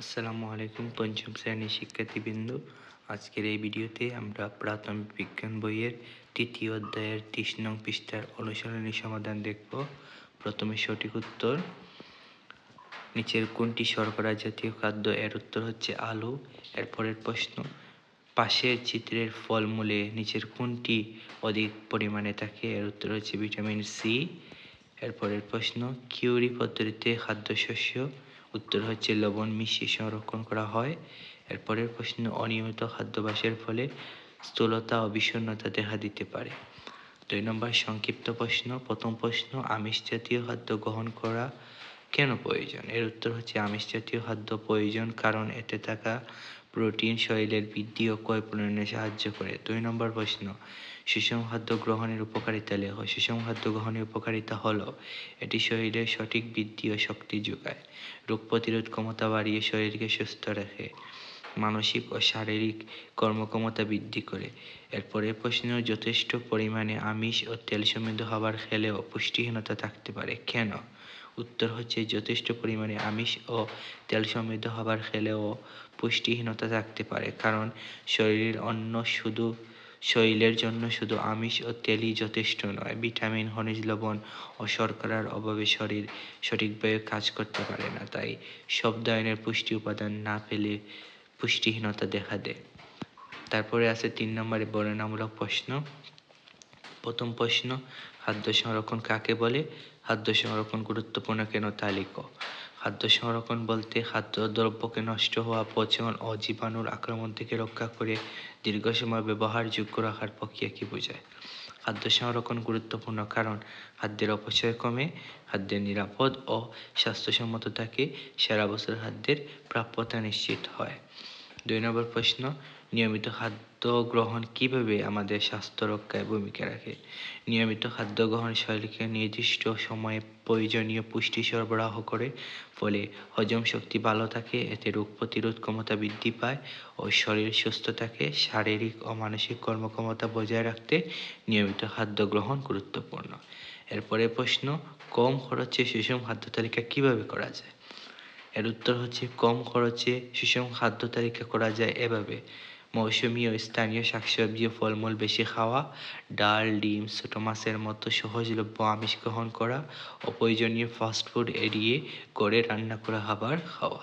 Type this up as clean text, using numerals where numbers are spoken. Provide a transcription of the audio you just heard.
আসসালামু আলাইকুম পঞ্চম শ্রেণীর শিক্ষার্থীবৃন্দ। আজকের এই ভিডিওতে আমরা প্রাথমিক বিজ্ঞান বইয়ের তৃতীয় অধ্যায়ের 30 নং পৃষ্ঠার অনুশীলনী সমাধান দেখব। প্রথমে সঠিক উত্তর, নিচের কোনটি শর্করা জাতীয় খাদ্য? এর উত্তর হচ্ছে আলু। এরপরের প্রশ্ন, পাশের চিত্রের ফলমূলে নিচের কোনটি অধিক পরিমাণে থাকে? এর উত্তর হচ্ছে ভিটামিন সি। এরপরের প্রশ্ন, কিউরি পদ্ধতিতে খাদ্যশস্য? উত্তর হচ্ছে লবণ মিশিয়ে সংরক্ষণ করা হয়। এরপরের প্রশ্ন, অনিয়মিত খাদ্যাভ্যাসের ফলে স্থূলতা ও বিষণ্ণতা দেখা দিতে পারে। 2 নম্বর সংক্ষিপ্ত প্রশ্ন। প্রথম প্রশ্ন, আমিষ জাতীয় খাদ্য গ্রহণ করা কেন প্রয়োজন? এর উত্তর হচ্ছে আমিষ জাতীয় খাদ্য প্রয়োজন কারণ এতে থাকা প্রোটিন শরীরের বৃদ্ধি ও ক্ষয় পূরণে সাহায্য করে। 2 নম্বর প্রশ্ন, সুষম খাদ্য গ্রহণের উপকারিতা লেখ। সুষম খাদ্য গ্রহণের উপকারিতা হলো এটি শরীরের সঠিক বৃদ্ধি ও শক্তি যোগায়, রোগ প্রতিরোধ ক্ষমতা বাড়িয়ে শরীরকে সুস্থ রাখে, মানসিক ও শারীরিক কর্মক্ষমতা বৃদ্ধি করে। এরপরে প্রশ্ন, যথেষ্ট পরিমাণে আমিষ ও তেল সমৃদ্ধ খাবার খেলেও পুষ্টিহীনতা থাকতে পারে কেন? উত্তর হচ্ছে যথেষ্ট পরিমাণে আমিষ ও তেল সমৃদ্ধ খাবার খেলেও পুষ্টিহীনতা থাকতে পারে কারণ শরীরের জন্য শুধু আমিষ ও তেলই যথেষ্ট নয়। ভিটামিন, খনিজ লবণ ও শর্করার অভাবে শরীর সঠিকভাবে কাজ করতে পারে না, তাই সব ধরনের পুষ্টি উপাদান না পেলে পুষ্টিহীনতা দেখা দেয়। তারপরে আছে 3 নম্বরে বর্ণনামূলক প্রশ্ন। প্রথম প্রশ্ন, খাদ্য সংরক্ষণ কাকে বলে? খাদ্য সংরক্ষণ গুরুত্বপূর্ণ কেন তা লিখো। খাদ্য সংরক্ষণ বলতে খাদ্যদ্রব্যকে নষ্ট হওয়া, পচন ও জীবাণুর আক্রমণ থেকে রক্ষা করে দীর্ঘ সময় ব্যবহারযোগ্য রাখার প্রক্রিয়াকে বোঝায়। খাদ্য সংরক্ষণ গুরুত্বপূর্ণ কারণ খাদ্যের অপচয় কমে, খাদ্যের নিরাপদ ও স্বাস্থ্যসম্মত থাকে, সারা বছর খাদ্যের প্রাপ্যতা নিশ্চিত হয়। 2 নম্বর প্রশ্ন, নিয়মিত খাদ্য গ্রহণ কিভাবে আমাদের স্বাস্থ্য রক্ষায় ভূমিকা রাখে? নিয়মিত খাদ্য গ্রহণ শরীরকে নির্দিষ্ট সময়ে প্রয়োজনীয় পুষ্টি সরবরাহ করে, ফলে হজম শক্তি ভালো থাকে, এতে রোগ প্রতিরোধ ক্ষমতা বৃদ্ধি পায় ও শরীর সুস্থ থাকে। শারীরিক ও মানসিক কর্মক্ষমতা বজায় রাখতে নিয়মিত খাদ্য গ্রহণ গুরুত্বপূর্ণ। এরপরে প্রশ্ন, কম খরচে সুষম খাদ্য তালিকা কিভাবে করা যায়? এর উত্তর হচ্ছে কম খরচে সুষম খাদ্য তালিকা করা যায় এভাবে: মৌসুমী ও স্থানীয় শাকসবজি ও ফলমূল বেশি খাওয়া, ডাল, ডিম, ছোট মাছের মতো সহজলভ্য আমিষ গ্রহণ করা, অপ্রয়োজনীয় ফাস্টফুড এড়িয়ে ঘরে রান্না করা খাবার খাওয়া।